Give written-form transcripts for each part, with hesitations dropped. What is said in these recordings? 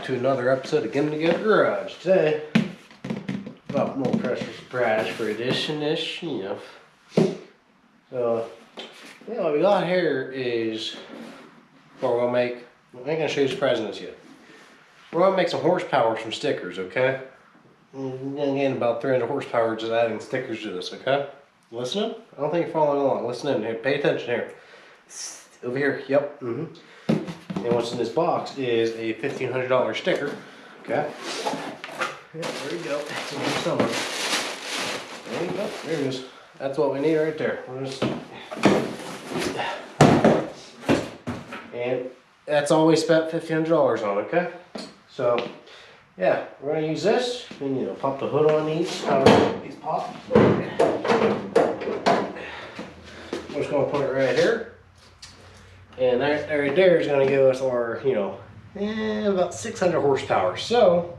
back to another episode of Get 'Em Together Garage. Today, about more pressure surprise for edition-ish, you know. So, yeah, what we got here is, well, we're gonna make, I ain't gonna show you surprising this yet. We're gonna make some horsepower from stickers, okay? And again, about 300 horsepower just adding stickers to this, okay? Listen up. I don't think you're following along. Listen in here. Pay attention here. Over here. Yep. And what's in this box is a $1,500 sticker. Okay. Yeah, there you go. It's in here somewhere. There you go. There it is. That's what we need right there. And that's all we spent $1,500 on. Okay. So, yeah, we're gonna use this. And you know, pop the hood on these. These pop. We're just gonna put it right here. And that right there is going to give us our, you know, about 600 horsepower. So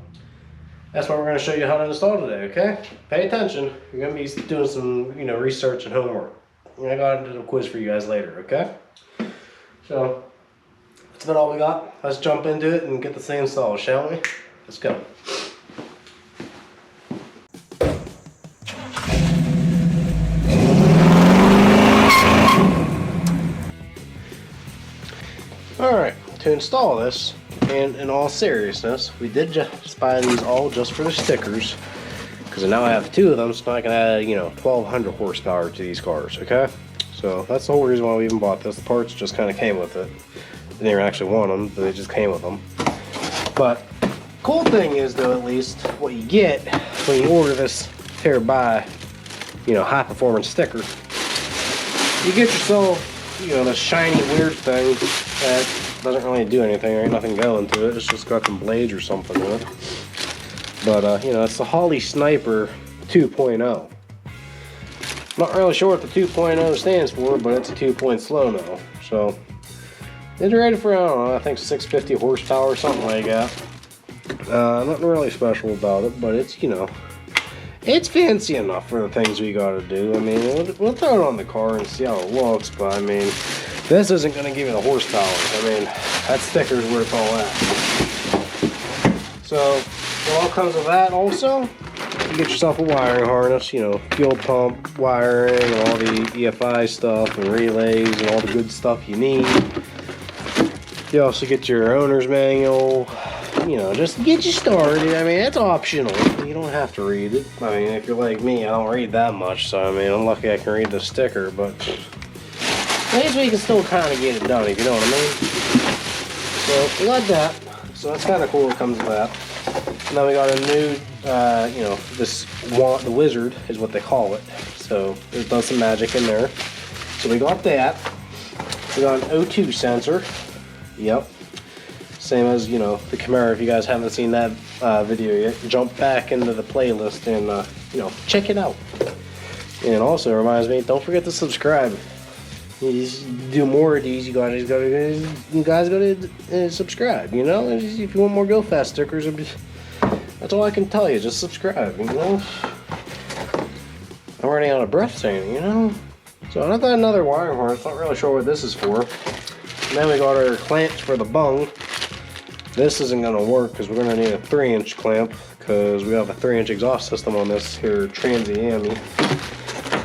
that's what we're going to show you how to install today, okay? Pay attention. You're going to be doing some, you know, research and homework. And I got into the quiz for you guys later, okay? So that's about all we got. Let's jump into it and get this thing installed, shall we? Let's go. Alright, to install this, and in all seriousness, we did just buy these all just for the stickers, because now I have two of them, so I can add, you know, 1,200 horsepower to these cars, okay? So that's the whole reason why we even bought this. The parts just kind of came with it. I didn't actually want them, but they just came with them. But cool thing is, though, at least, what you get when you order this here buy, you know, high performance sticker, you get yourself, you know, this shiny weird thing that doesn't really do anything. There ain't nothing going to it. It's just got some blades or something in it. But, you know, it's the Holley Sniper 2.0. Not really sure what the 2.0 stands for, but it's a 2-point slow-mo. So, it's rated for, I don't know, I think 650 horsepower or something like that. Nothing really special about it, but it's, you know, it's fancy enough for the things we gotta do. I mean, we'll throw it on the car and see how it looks, but I mean, this isn't gonna give you the horsepower. I mean, that sticker's worth all that. So, it all comes with that also. You get yourself a wiring harness, you know, fuel pump wiring, and all the EFI stuff, and relays, and all the good stuff you need. You also get your owner's manual. You know, just to get you started. I mean, it's optional. You don't have to read it. I mean, if you're like me, I don't read that much, so I mean, I'm lucky I can read the sticker, but at least we can still kind of get it done, if you know what I mean. So, we got that. So, that's kind of cool it comes with that. And then we got a new, you know, the Wizard is what they call it. So, it does some magic in there. So, we got that. We got an O2 sensor. Yep. Same as, you know, the Camaro. If you guys haven't seen that video yet, jump back into the playlist and, you know, check it out. And also reminds me, don't forget to subscribe. You do more of these, you guys gotta subscribe, you know? If you want more Go Fast stickers, that's all I can tell you. Just subscribe, you know? I'm running out of breath saying it, you know? So I got another wiring harness. Not really sure what this is for. And then we got our clamps for the bung. This isn't going to work because we're going to need a 3-inch clamp because we have a 3-inch exhaust system on this here Trans-Am.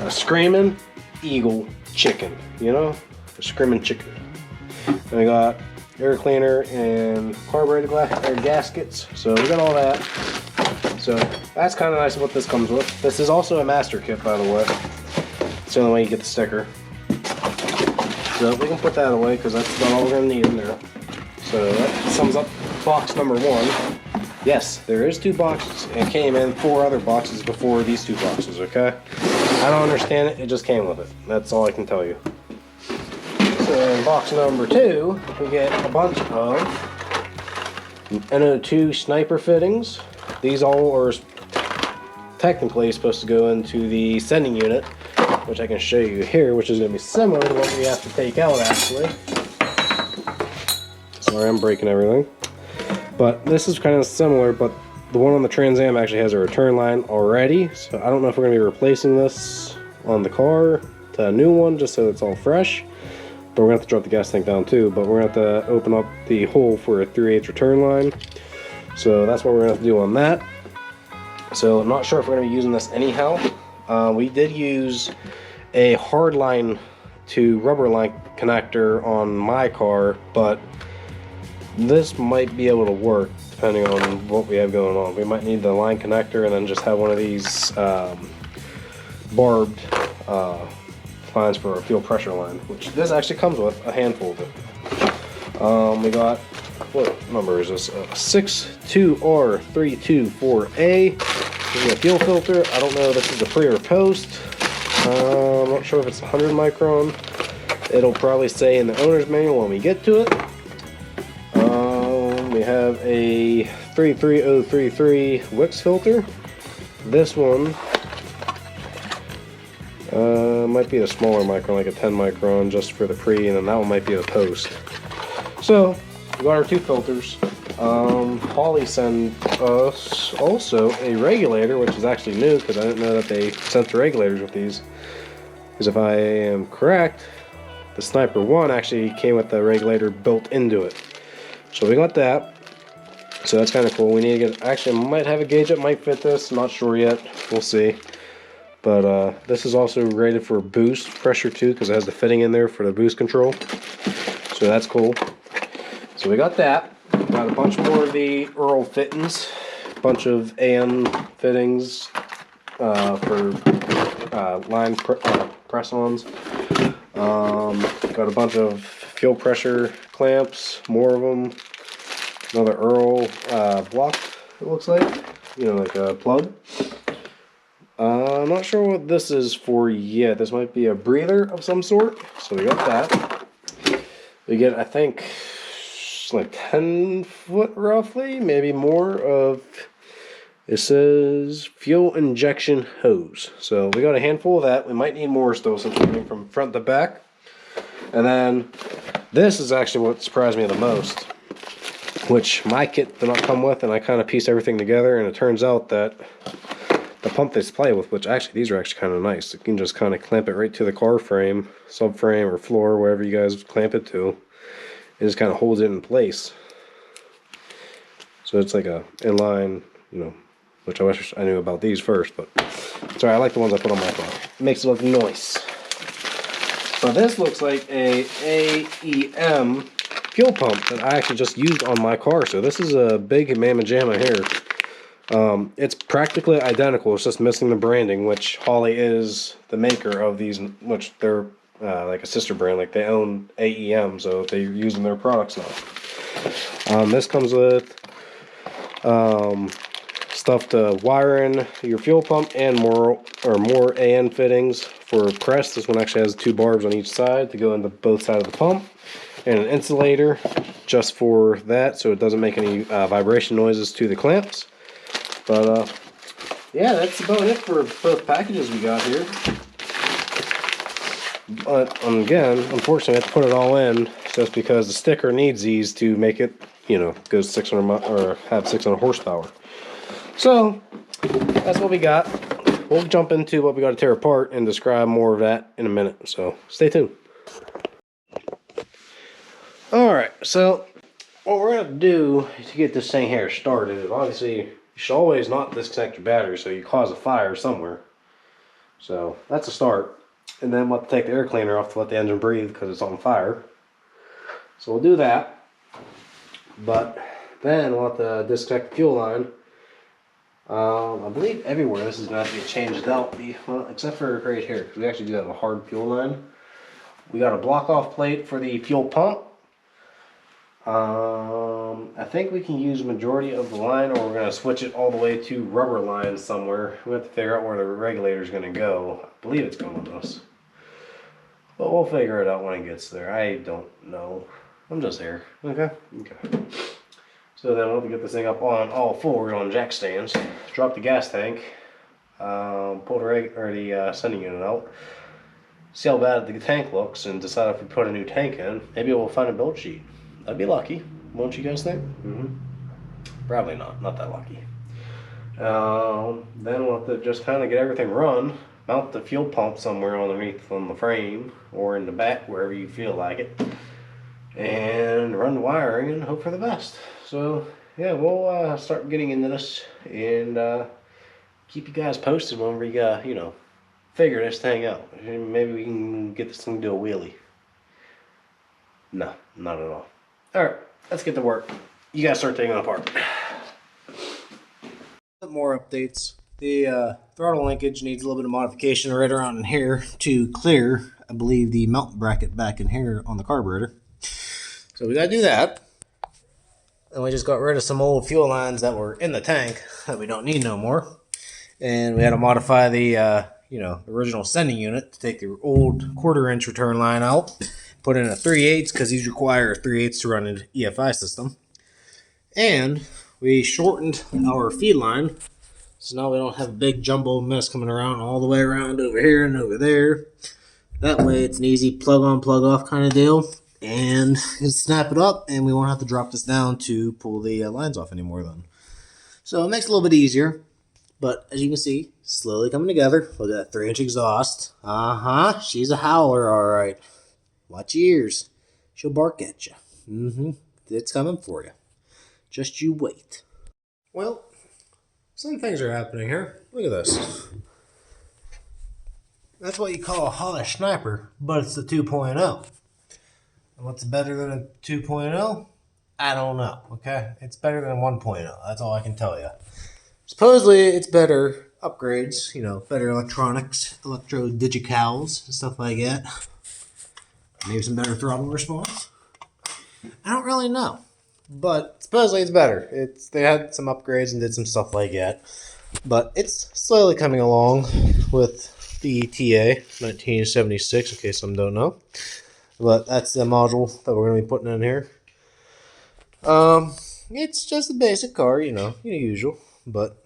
A screaming eagle chicken, you know? A screaming chicken. And we got air cleaner and carburetor gaskets. So we got all that. So that's kind of nice what this comes with. This is also a master kit, by the way. It's the only way you get the sticker. So we can put that away because that's not all we're going to need in there. So that sums up box number 1. Yes, there is 2 boxes. It came in 4 other boxes before these 2 boxes, okay? I don't understand it, it just came with it. That's all I can tell you. So in box number 2, we get a bunch of NO2 sniper fittings. These all are technically supposed to go into the sending unit, which I can show you here, which is going to be similar to what we have to take out actually. Sorry, I'm breaking everything. But this is kind of similar, but the one on the Trans Am actually has a return line already. So I don't know if we're going to be replacing this on the car to a new one just so it's all fresh. But we're going to have to drop the gas tank down too. But we're going to have to open up the hole for a 3/8 return line. So that's what we're going to do on that. So I'm not sure if we're going to be using this anyhow. We did use a hard line to rubber line connector on my car, but this might be able to work depending on what we have going on. We might need the line connector and then just have one of these barbed lines for a fuel pressure line, which this actually comes with a handful of it. We got, what number is this? 62R324A. This is a fuel filter. I don't know if this is a pre or post. I'm not sure if it's 100 micron. It'll probably say in the owner's manual when we get to it. We have a 33033 Wix filter. This one might be a smaller micron, like a 10 micron just for the pre, and then that one might be a post. So we got our two filters. Holley sent us also a regulator, which is actually new because I didn't know that they sent the regulators with these. Because if I am correct, the Sniper 1 actually came with the regulator built into it. So we got that. So that's kind of cool. We need to get, actually I might have a gauge that might fit this, not sure yet, we'll see. But this is also rated for boost pressure too, because it has the fitting in there for the boost control. So that's cool. So we got that. Got a bunch more of the Earl fittings, a bunch of AM fittings for line press-ons. Got a bunch of fuel pressure clamps, more of them. Another Earl block, it looks like, you know, like a plug. I'm not sure what this is for yet. This might be a breather of some sort. So we got that. We get, I think, like 10 foot roughly, maybe more of, it says fuel injection hose. So we got a handful of that. We might need more still since we're going from front to back. And then this is actually what surprised me the most, which my kit did not come with, and I kind of pieced everything together, and it turns out that the pump they supply with, which actually these are actually kind of nice. You can just kind of clamp it right to the car frame, subframe, or floor, wherever you guys clamp it to. It just kind of holds it in place. So it's like a inline, you know, which I wish I knew about these first, but sorry, I like the ones I put on my car. It makes it look nice. So this looks like a AEM fuel pump that I actually just used on my car. So this is a big mamma jamma here. It's practically identical. It's just missing the branding, which Holley is the maker of these, which they're like a sister brand. Like they own AEM, so they're using their products now. This comes with stuff to wire in your fuel pump and more AN fittings for press. This one actually has two barbs on each side to go into both sides of the pump, and an insulator just for that, so it doesn't make any vibration noises to the clamps. But yeah, that's about it for both packages we got here. But again, unfortunately, I have to put it all in just because the sticker needs these to make it, you know, go 600 or have 600 horsepower. So that's what we got. We'll jump into what we got to tear apart and describe more of that in a minute. So stay tuned. All right. So what we're gonna do to get this thing here started is obviously you should always not disconnect your battery so you cause a fire somewhere. So that's a start. And then we'll have to take the air cleaner off to let the engine breathe because it's on fire. So we'll do that. But then we'll have to disconnect the fuel line. I believe everywhere this is going to have to be changed out, well, except for right here, because we actually do have a hard fuel line. We got a block off plate for the fuel pump. I think we can use majority of the line, or we're going to switch it all the way to rubber line somewhere. We have to figure out where the regulator is going to go. I believe it's going with us, but we'll figure it out when it gets there. I don't know. I'm just here. Okay. So then we'll have to get this thing up on all fours on jack stands. Drop the gas tank. Pull the sending unit out. See how bad the tank looks, and decide if we put a new tank in. Maybe we'll find a build sheet. I'd be lucky, won't you guys think? Probably not that lucky. Then we'll have to just kind of get everything run, mount the fuel pump somewhere underneath on the frame or in the back, wherever you feel like it, and run the wiring and hope for the best. So yeah, we'll start getting into this and keep you guys posted when we figure this thing out. Maybe we can get this thing to do a wheelie. No, not at all. All right, let's get to work. You guys start taking it apart. More updates. The throttle linkage needs a little bit of modification right around in here to clear, I believe, the mount bracket back in here on the carburetor. So we got to do that. And we just got rid of some old fuel lines that were in the tank that we don't need no more. And we had to modify the original sending unit to take the old 1/4-inch return line out, put in a 3/8 because these require 3/8 to run an EFI system. And we shortened our feed line, so now we don't have a big jumbo mess coming around all the way around over here and over there. That way it's an easy plug on, plug off kind of deal. And just snap it up, and we won't have to drop this down to pull the lines off anymore then. So it makes it a little bit easier. But as you can see, slowly coming together. Look at that 3-inch exhaust. She's a howler, all right. Watch your ears. She'll bark at you. It's coming for you. Just you wait. Well, some things are happening here. Look at this. That's what you call a Holley sniper, but it's the 2.0. And what's better than a 2.0? I don't know, okay? It's better than 1.0. That's all I can tell you. Supposedly, it's better upgrades, better electronics, electro-digicals, and stuff like that. Maybe some better throttle response. I don't really know. But supposedly it's better. They had some upgrades and did some stuff like that. But it's slowly coming along with the TA 1976, in case some don't know. But that's the module that we're going to be putting in here. It's just a basic car, usual. But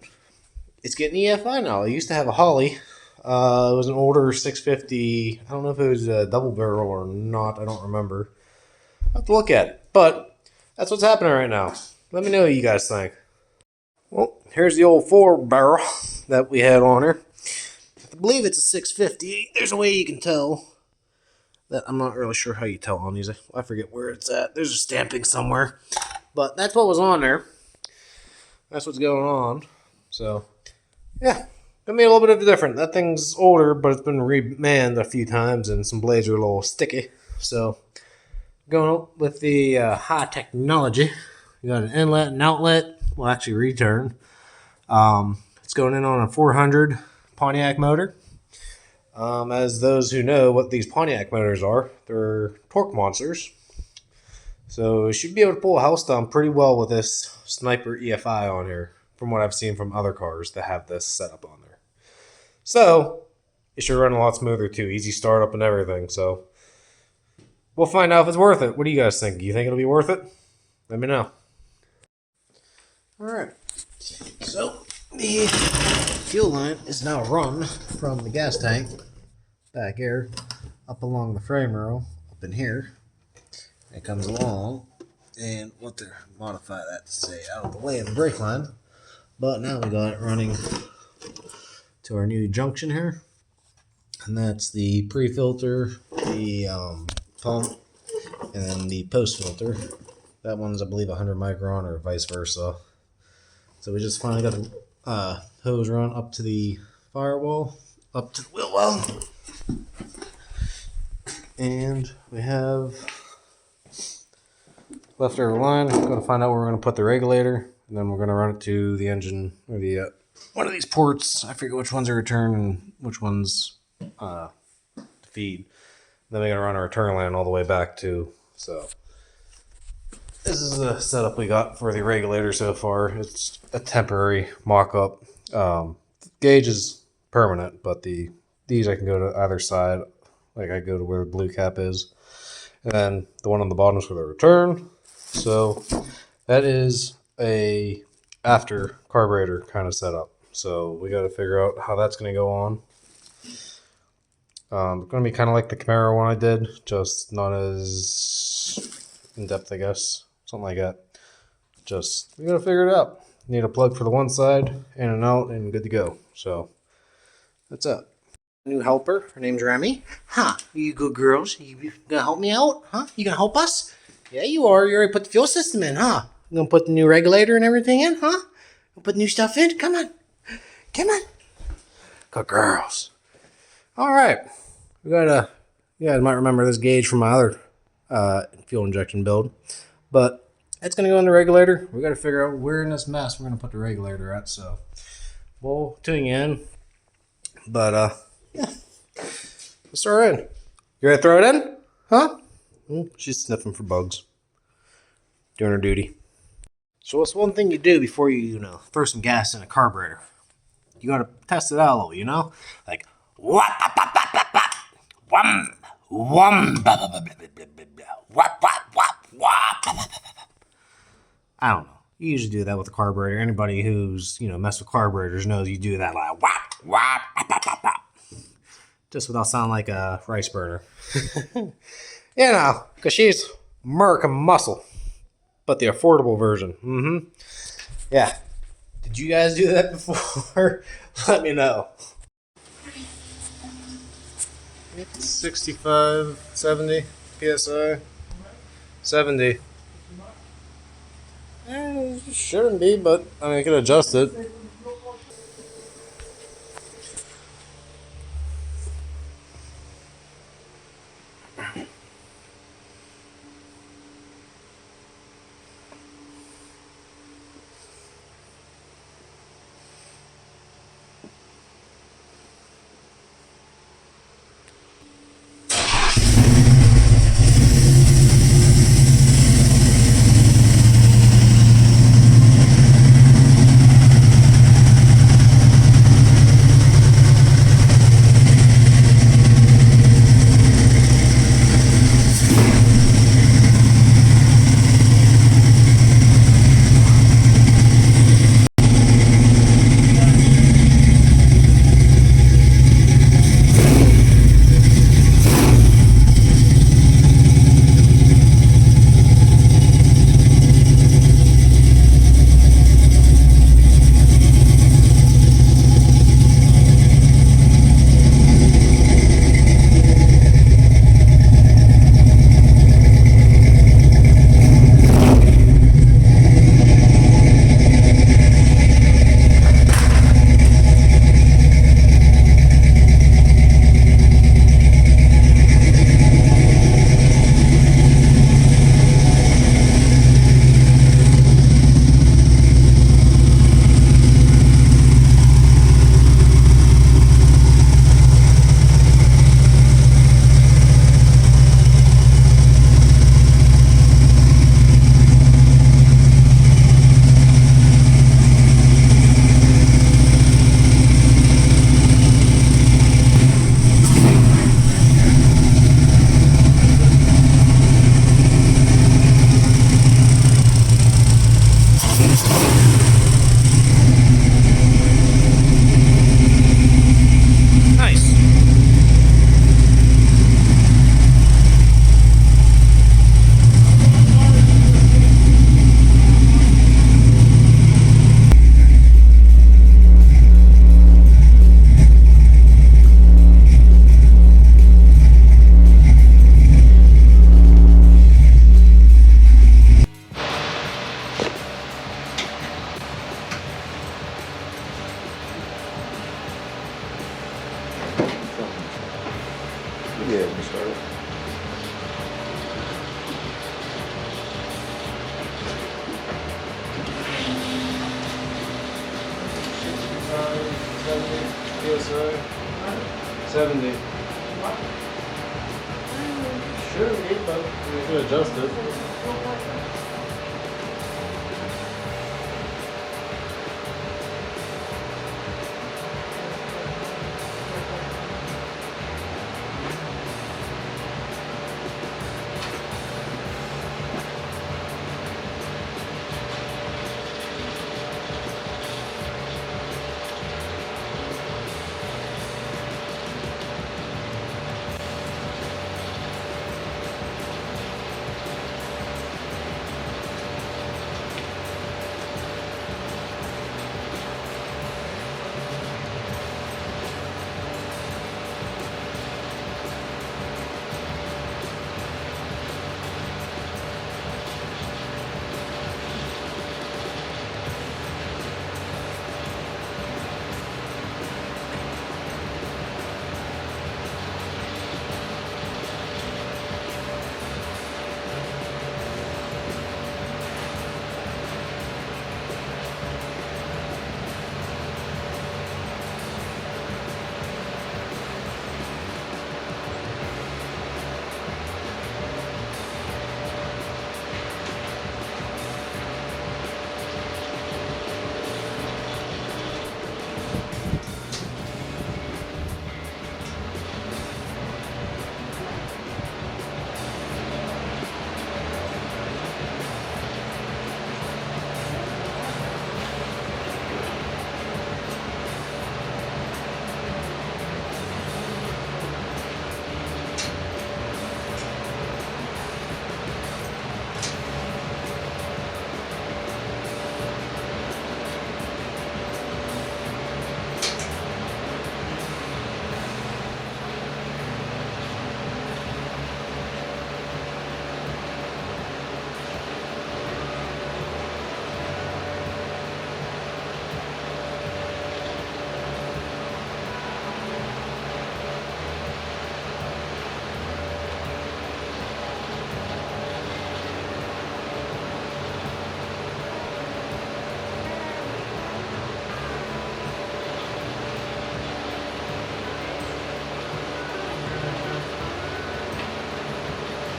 it's getting EFI now. I used to have a Holley. It was an older 650. I don't know if it was a double barrel or not. I don't remember. I'll have to look at it. But that's what's happening right now. Let me know what you guys think. Well, here's the old 4-barrel that we had on her. I believe it's a 650. There's a way you can tell. That I'm not really sure how you tell on these. I forget where it's at. There's a stamping somewhere. But that's what was on there. That's what's going on. So, yeah. Gonna be a little bit different. That thing's older, but it's been remanned a few times, and some blades are a little sticky. So, going with the high technology. You got an inlet and outlet. Well, actually, return. It's going in on a 400 Pontiac motor. As those who know what these Pontiac motors are, they're torque monsters. So you should be able to pull a house down pretty well with this Sniper EFI on here, from what I've seen from other cars that have this setup on there. So it should run a lot smoother too, easy startup and everything. So we'll find out if it's worth it. What do you guys think? Do you think it'll be worth it? Let me know. All right. So the fuel line is now run from the gas tank back here up along the frame rail up in here. It comes along, and what to modify that to say out of the way of the brake line. But now we got it running to our new junction here, and that's the pre-filter, the pump, and then the post filter. That one's, I believe, 100 micron or vice versa. So we just finally got the hose run up to the firewall, up to the wheel well. And we have leftover line. I'm going to find out where we're going to put the regulator, and then we're going to run it to the engine, or the one of these ports. I forget which ones are return and which ones to feed. Then we're going to run our return line all the way back to. So this is the setup we got for the regulator so far. It's a temporary mock-up. Gauge is permanent, but these I can go to either side. Like I go to where the blue cap is. And then the one on the bottom is for the return. So that is a after carburetor kind of setup. So we got to figure out how that's going to go on. It's going to be kind of like the Camaro one I did, just not as in depth, I guess. Something like that. Just, we got to figure it out. Need a plug for the one side, in and out, and good to go. So that's it. New helper. Her name's Remi. Huh? You good girls? You gonna help me out? Huh? You gonna help us? Yeah, you are. You already put the fuel system in, huh? You gonna put the new regulator and everything in, huh? Put new stuff in? Come on. Come on. Good girls. All right. We got you guys might remember this gauge from my other fuel injection build. But it's going to go in the regulator. We got to figure out where in this mess we're going to put the regulator at. So we'll tune you in. But yeah. Let's throw her in. You ready to throw it in? Huh? She's sniffing for bugs. Doing her duty. So what's one thing you do before you throw some gas in a carburetor? You got to test it out a little, Like, what? I don't know. You usually do that with a carburetor. Anybody who's, messed with carburetors knows you do that like just without sounding like a rice burner. Because she's American muscle, but the affordable version. Yeah. Did you guys do that before? Let me know. It's 65, 70 PSI. 70. It shouldn't be, but I can adjust it. Yeah, we started. PSI 70. Shouldn't be, but we can adjust it.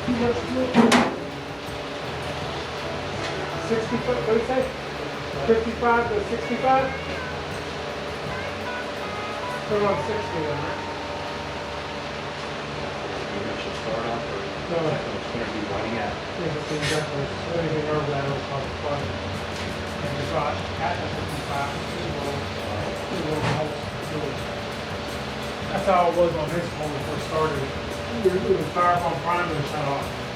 60 foot, what do you say? 55 to 65? Put on 60 then, right? No, It's going to be running out. yeah, it's exactly. Anything over that will cause a flood. And we got at the 55, two little holes. That's how it was on his when we first started. It was fire on prime and shut off.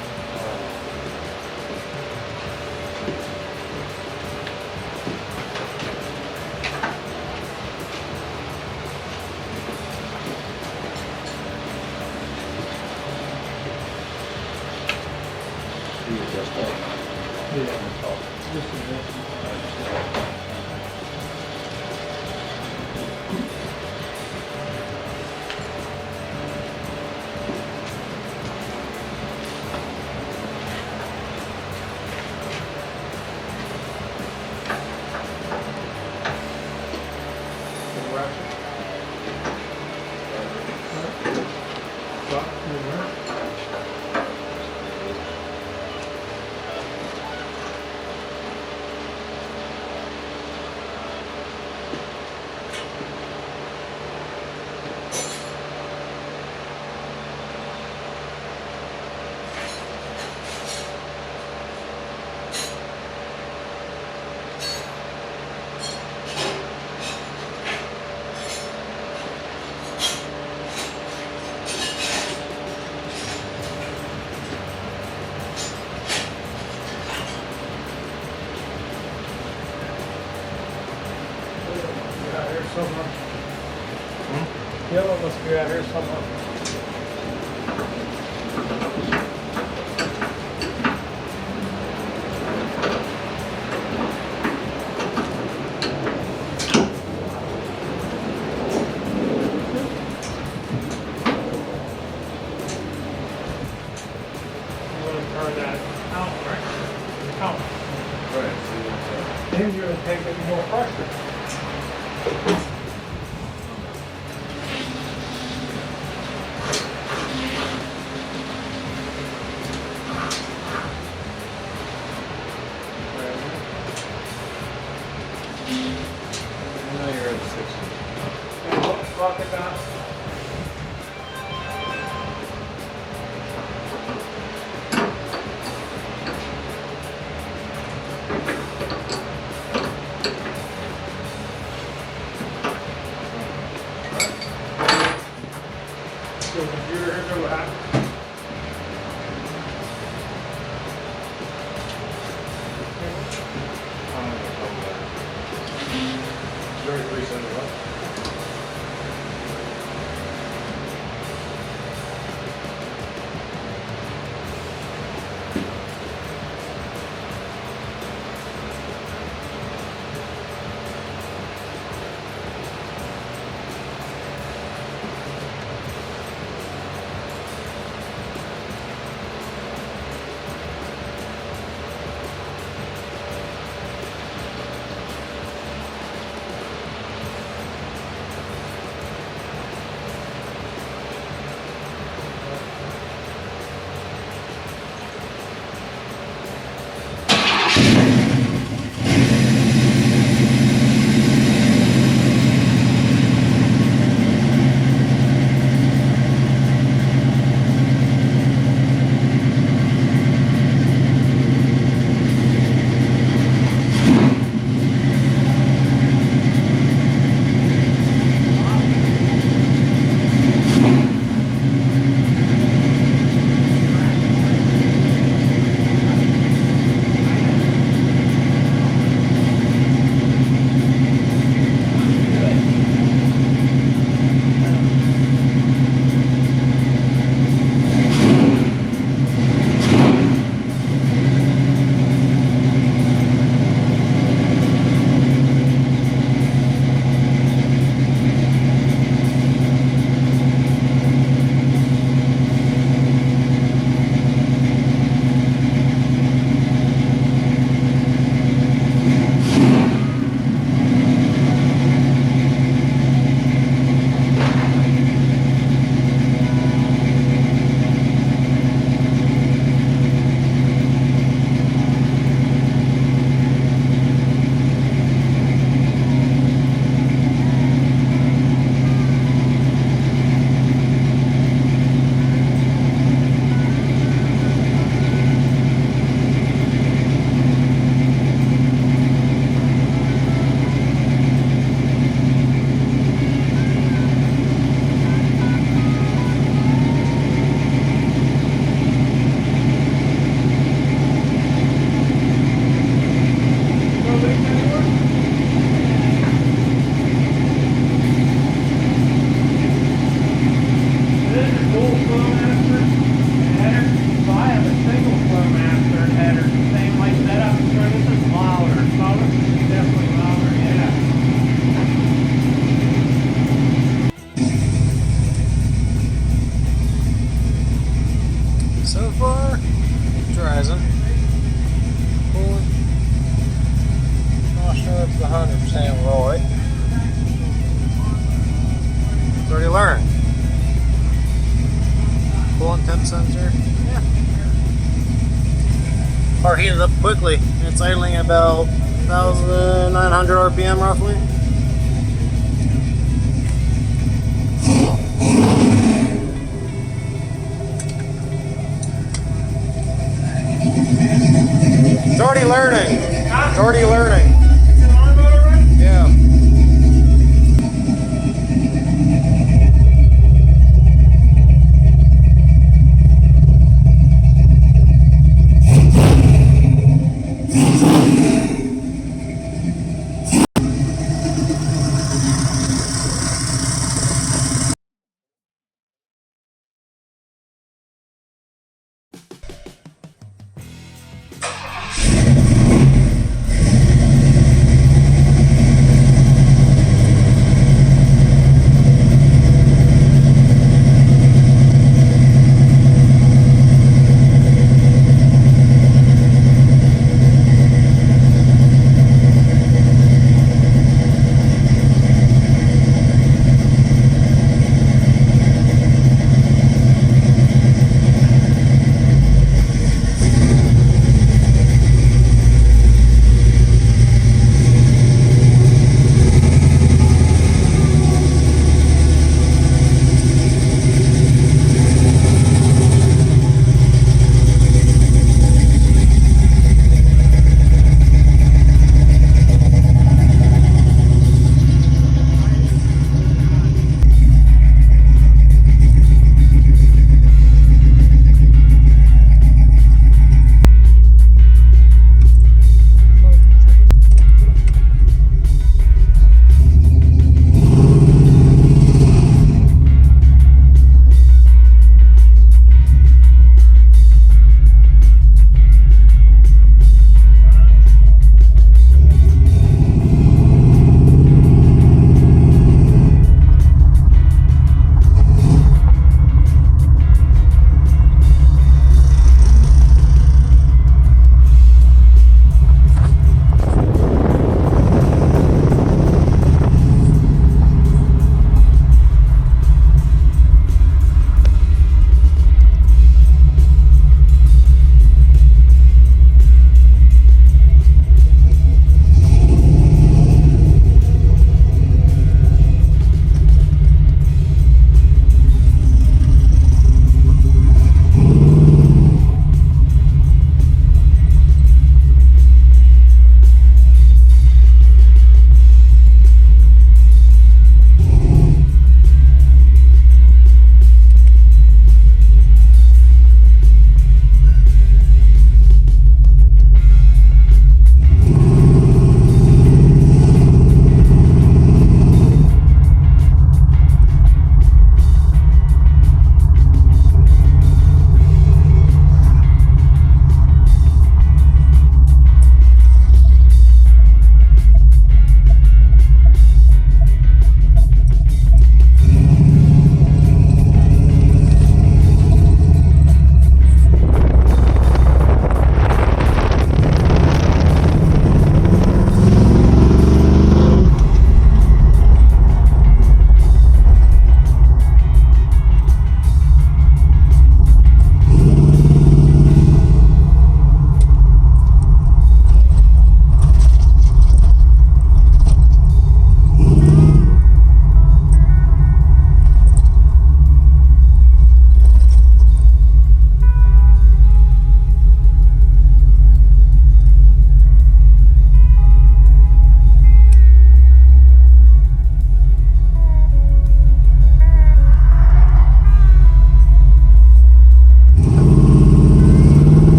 Yellow must be out here somewhere. You want to turn that out, right? Out. Right. Then you're going to take it more pressure. Now you're at 60. And lock it down. So the computer here, go ahead. Very 371. So far, it's rising. Pulling. Not sure it's 100% right. It's already learning. Pulling temp sensor. Yeah. Car heated up quickly. It's idling at about 1,900 RPM roughly. It's already learning. It's already learning. Yeah.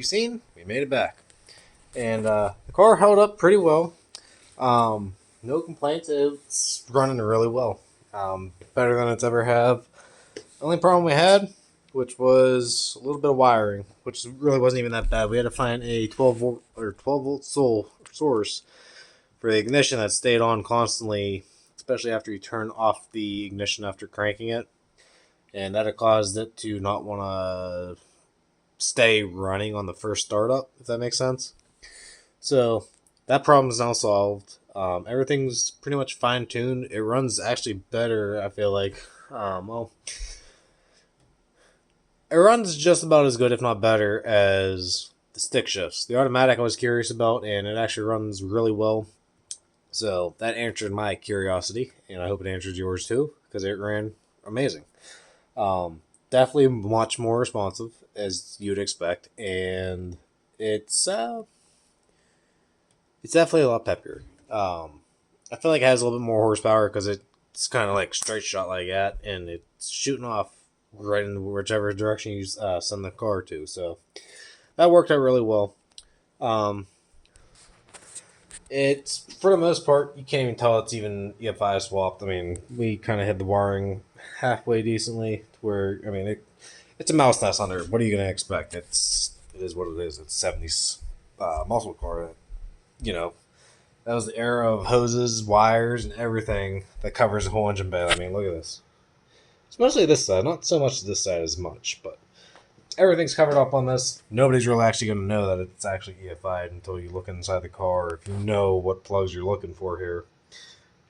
you've seen, we made it back. And the car held up pretty well. No complaints. It's running really well. Better than it's ever have. The only problem we had, which was a little bit of wiring, which really wasn't even that bad. We had to find a 12 volt source for the ignition that stayed on constantly, especially after you turn off the ignition after cranking it. And that had caused it to not want to stay running on the first startup, if that makes sense. So that problem is now solved. Everything's pretty much fine-tuned. It runs actually better, I feel like. It runs just about as good, if not better, as the stick shifts. The automatic I was curious about, and it actually runs really well. So that answered my curiosity, and I hope it answered yours too, because it ran amazing. Definitely much more responsive, as you'd expect, and it's definitely a lot peppier. I feel like it has a little bit more horsepower because it's kind of like straight shot like that, and it's shooting off right in whichever direction you send the car to. So that worked out really well. It's, for the most part, you can't even tell it's even EFI swapped. I mean, we kind of hid the wiring halfway decently to where, I mean, it's a mouse nest under. What are you going to expect? It is what it is. It's 70s muscle car. You know, that was the era of hoses, wires, and everything that covers the whole engine bay. I mean, look at this. It's mostly this side, not so much this side as much, but everything's covered up on this. Nobody's really actually going to know that it's actually EFI'd until you look inside the car, or if you know what plugs you're looking for here.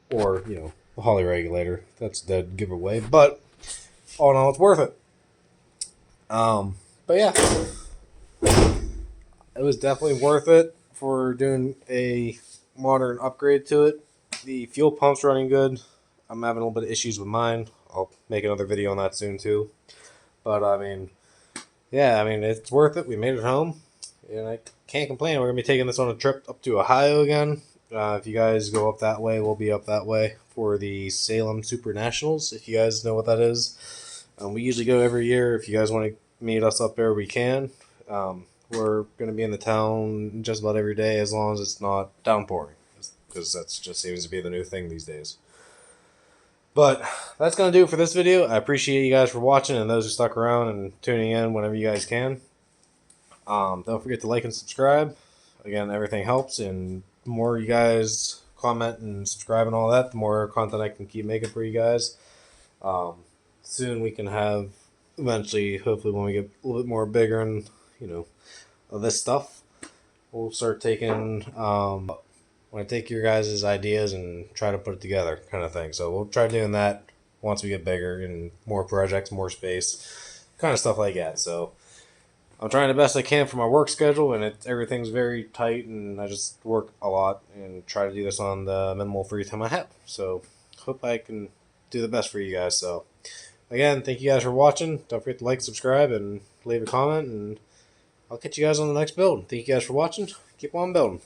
Or, you know, the Holley regulator. That's a dead giveaway, but all in all, it's worth it. But yeah, it was definitely worth it for doing a modern upgrade to it. The fuel pump's running good. I'm having a little bit of issues with mine. I'll make another video on that soon too. But I mean, yeah, I mean, it's worth it. We made it home, and I can't complain. We're gonna be taking this on a trip up to Ohio again. If you guys go up that way, we'll be up that way for the Salem Super Nationals. If you guys know what that is, we usually go every year. If you guys want to meet us up there, we can. We're going to be in the town just about every day as long as it's not downpouring, because that's just seems to be the new thing these days. But that's going to do it for this video. I appreciate you guys for watching and those who stuck around and tuning in whenever you guys can. Don't forget to like and subscribe. Again, everything helps, and the more you guys comment and subscribe and all that, the more content I can keep making for you guys. Soon we can have, eventually, hopefully when we get a little bit more bigger and, you know, of this stuff, we'll start taking, when I take your guys' ideas and try to put it together kind of thing. So we'll try doing that once we get bigger and more projects, more space, kind of stuff like that. So I'm trying the best I can for my work schedule, and everything's very tight, and I just work a lot and try to do this on the minimal free time I have. So hope I can do the best for you guys. So again, thank you guys for watching. Don't forget to like, subscribe, and leave a comment, and I'll catch you guys on the next build. Thank you guys for watching. Keep on building.